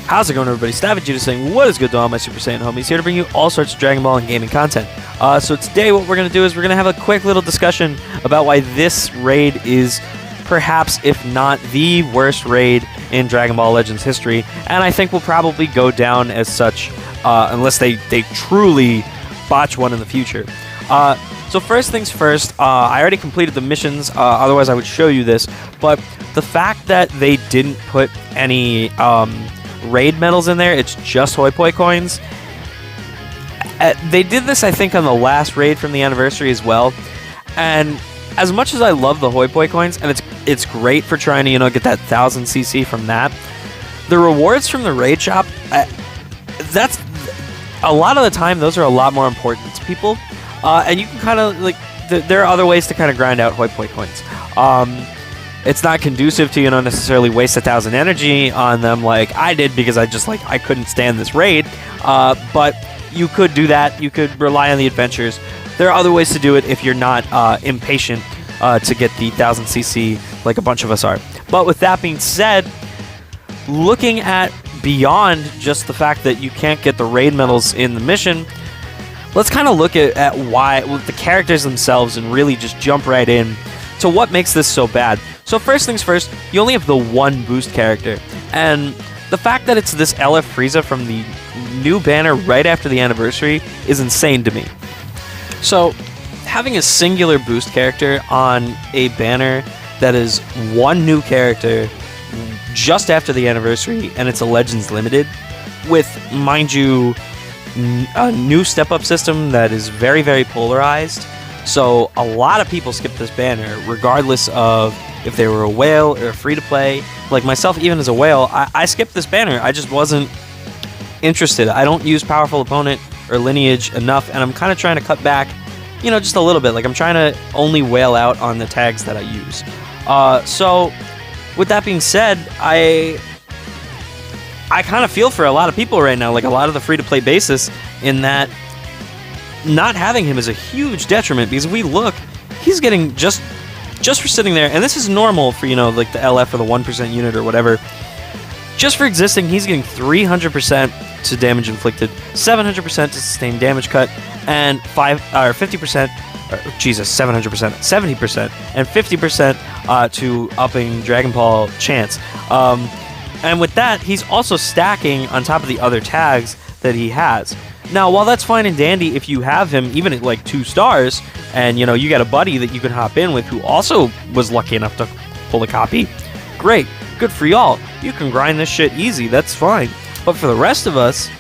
How's it going, everybody? Vegeta saying, what is good to all my Super Saiyan homies? Here to bring you all sorts of Dragon Ball and gaming content. So today what we're going to do is we're going to have a quick little discussion about why this raid is perhaps, if not the worst raid in Dragon Ball Legends history. And I think will probably go down as such unless they truly botch one in the future. So first things first, I already completed the missions, otherwise I would show you this, but the fact that they didn't put any raid medals in there, it's just Hoi Poi coins. They did this, I think, on the last raid from the anniversary as well, and as much as I love the Hoi Poi coins, and it's great for trying to, get that 1000 CC from that, the rewards from the raid shop, that's a lot of the time, those are a lot more important to people. And you can kind of, there are other ways to kind of grind out Hoi Poi coins. It's not conducive to, necessarily waste 1,000 energy on them like I did because I couldn't stand this raid. But you could do that. You could rely on the adventures. There are other ways to do it if you're not impatient to get the 1000 CC like a bunch of us are. But with that being said, looking at beyond just the fact that you can't get the raid medals in the mission, let's kind of look at why, with the characters themselves, and really just jump right in to what makes this so bad. So first things first, you only have the one boost character, and the fact that it's this LF Frieza from the new banner right after the anniversary is insane to me. So having a singular boost character on a banner that is one new character just after the anniversary, and it's a Legends Limited with, mind you, a new step-up system that is very, very polarized. So a lot of people skip this banner, regardless of if they were a whale or a free-to-play. Like myself, even as a whale, I skipped this banner. I just wasn't interested. I don't use Powerful Opponent or Lineage enough, and I'm kind of trying to cut back, just a little bit. Like, I'm trying to only whale out on the tags that I use. So with that being said, I kind of feel for a lot of people right now, like a lot of the free-to-play basis, in that not having him is a huge detriment, because we look, he's getting just for sitting there, and this is normal for, like the LF or the 1% unit or whatever, just for existing, he's getting 300% to damage inflicted, 700% to sustained damage cut, and 50%, 700%, 70%, and 50% to upping Dragon Ball chance. And with that, he's also stacking on top of the other tags that he has. Now, while that's fine and dandy if you have him even at like 2 stars, and you got a buddy that you can hop in with who also was lucky enough to pull a copy, great, good for y'all. You can grind this shit easy, that's fine. But for the rest of us,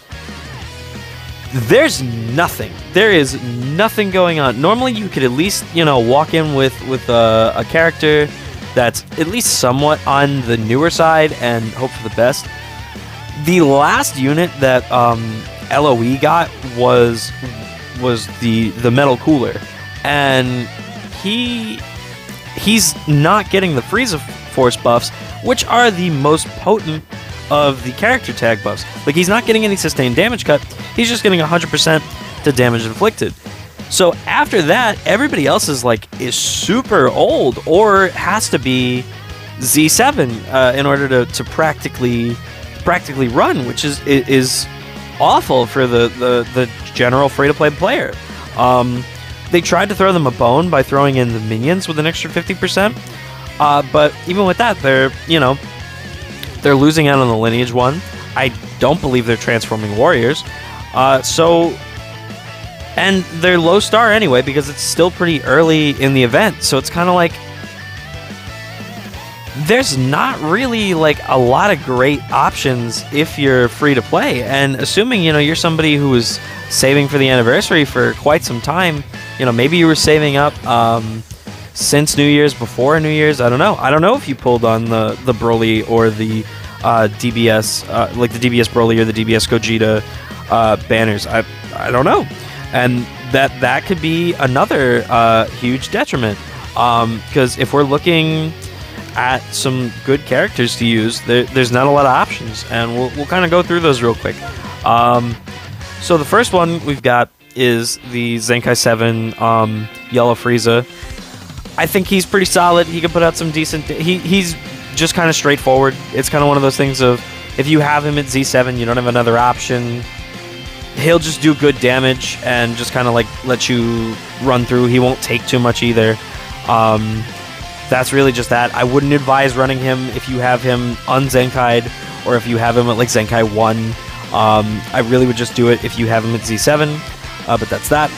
there's nothing. There is nothing going on. Normally, you could at least, walk in with a character that's at least somewhat on the newer side and hope for the best. The last unit that LOE got was the Metal Cooler, and he's not getting the Frieza Force buffs, which are the most potent of the character tag buffs. Like, he's not getting any sustained damage cut, he's just getting 100% to damage inflicted. So after that, everybody else is super old, or has to be Z7 in order to practically run, which is awful for the general free-to-play player. They tried to throw them a bone by throwing in the minions with an extra 50%, but even with that, they're losing out on the Lineage one. I don't believe they're transforming warriors. And they're low star anyway, because it's still pretty early in the event, so it's kind of like there's not really a lot of great options if you're free to play. And assuming you're somebody who was saving for the anniversary for quite some time, maybe you were saving up since New Year's, before New Year's. I don't know if you pulled on the Broly or the DBS, like the DBS Broly or the DBS Gogeta banners. I don't know. And that could be another huge detriment, because if we're looking at some good characters to use, there's not a lot of options, and we'll kind of go through those real quick. So the first one we've got is the Zenkai 7 Yellow Frieza. I think he's pretty solid. He can put out some decent... He's just kind of straightforward. It's kind of one of those things of, if you have him at Z7, you don't have another option. He'll just do good damage and just kind of like let you run through. He won't take too much either. That's really just that. I wouldn't advise running him if you have him un-Zenkai'd or if you have him at like Zenkai 1. I really would just do it if you have him at Z7, but that's that.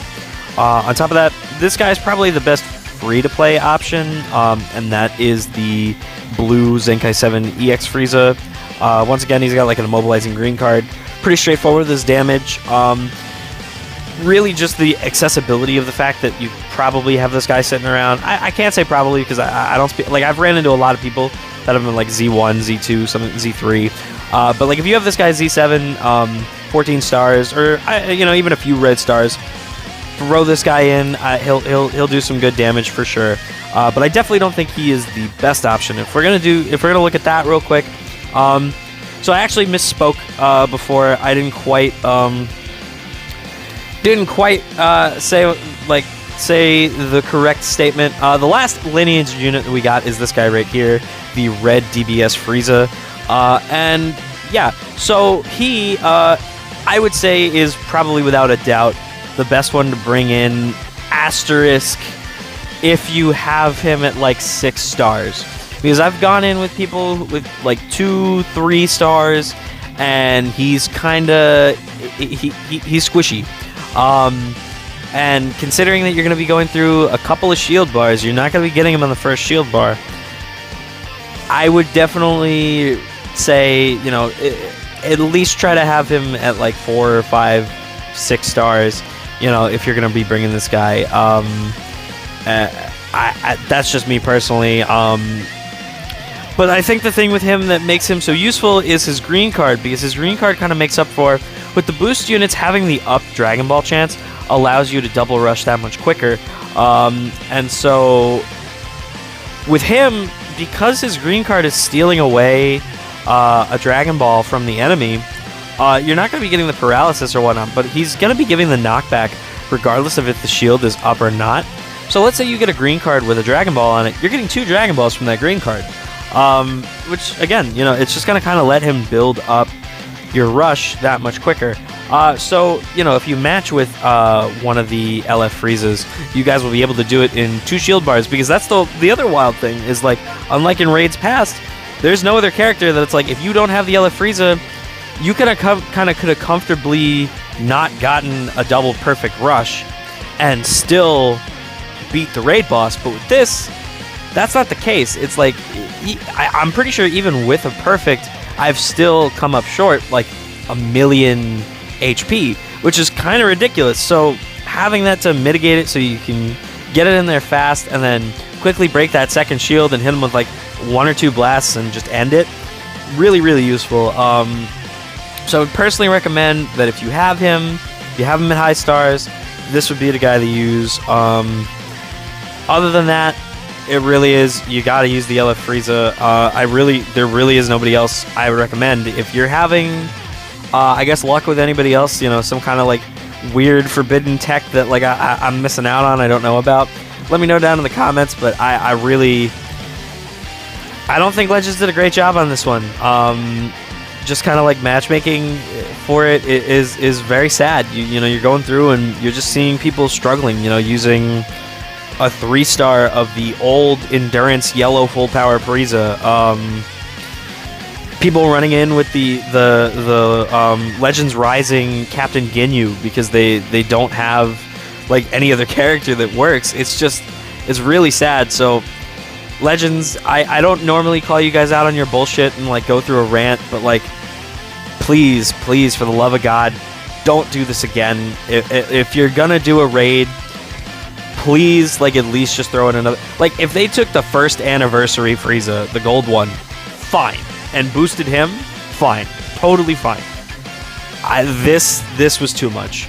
On top of that, this guy's probably the best free-to-play option, and that is the blue Zenkai 7 EX Frieza. Once again, he's got like an immobilizing green card. Pretty straightforward with his damage. Really just the accessibility of the fact that you probably have this guy sitting around. I can't say probably because I don't speak, like I've ran into a lot of people that have been like Z1, Z2, something Z3. But like if you have this guy Z7, 14 stars, or even a few red stars, throw this guy in. He'll do some good damage for sure. But I definitely don't think he is the best option. If we're gonna look at that real quick. So I actually misspoke before. I didn't quite say the correct statement. The last lineage unit that we got is this guy right here, the red DBS Frieza, and yeah, so he I would say is probably without a doubt the best one to bring in, asterisk if you have him at like 6 stars. Because I've gone in with people with like 2, 3 stars, and he's kinda he's squishy. And considering that you're going to be going through a couple of shield bars, you're not going to be getting him on the first shield bar. I would definitely say, at least try to have him at like 4 or 5, 6 stars. If you're going to be bringing this guy. That's just me personally. But I think the thing with him that makes him so useful is his green card, because his green card kind of makes up for, with the boost units, having the up Dragon Ball chance allows you to double rush that much quicker. And so with him, because his green card is stealing away a Dragon Ball from the enemy, you're not going to be getting the paralysis or whatnot, but he's going to be giving the knockback regardless of if the shield is up or not. So let's say you get a green card with a Dragon Ball on it, you're getting 2 Dragon Balls from that green card. Which, again, it's just going to kind of let him build up your rush that much quicker. So, if you match with one of the LF Friezas, you guys will be able to do it in 2 shield bars, because that's the other wild thing, is like, unlike in raids past, there's no other character that it's like, if you don't have the LF Frieza, you could have comfortably not gotten a double perfect rush and still beat the raid boss. But with this, that's not the case. It's like, I'm pretty sure even with a perfect, I've still come up short like 1,000,000 HP, which is kind of ridiculous. So having that to mitigate it so you can get it in there fast and then quickly break that second shield and hit him with like 1 or 2 blasts and just end it, really, really useful. So I would personally recommend that if you have him at high stars, this would be the guy to use. Other than that, it really is, you gotta use the LF Frieza. There really is nobody else I would recommend. If you're having, I guess, luck with anybody else, some kind of like weird forbidden tech that like I'm missing out on, I don't know about, let me know down in the comments. But I don't think Legends did a great job on this one. Just kind of like matchmaking for it is very sad. You're going through and you're just seeing people struggling, using a 3-star of the old endurance yellow full power Frieza. People running in with the Legends Rising Captain Ginyu because they don't have like any other character that works. It's really sad. So Legends, I don't normally call you guys out on your bullshit and like go through a rant, but like please, for the love of God, don't do this again. If you're gonna do a raid, please, like, at least just throw in another. Like, if they took the first anniversary Frieza, the gold one, fine, and boosted him, fine, totally fine. This was too much.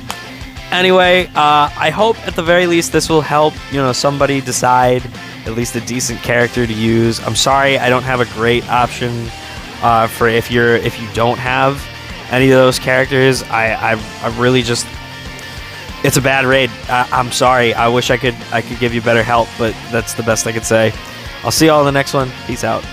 Anyway, I hope at the very least this will help, somebody decide at least a decent character to use. I'm sorry I don't have a great option for if you don't have any of those characters. I really just, it's a bad raid. I'm sorry. I wish I could give you better help, but that's the best I could say. I'll see y'all in the next one. Peace out.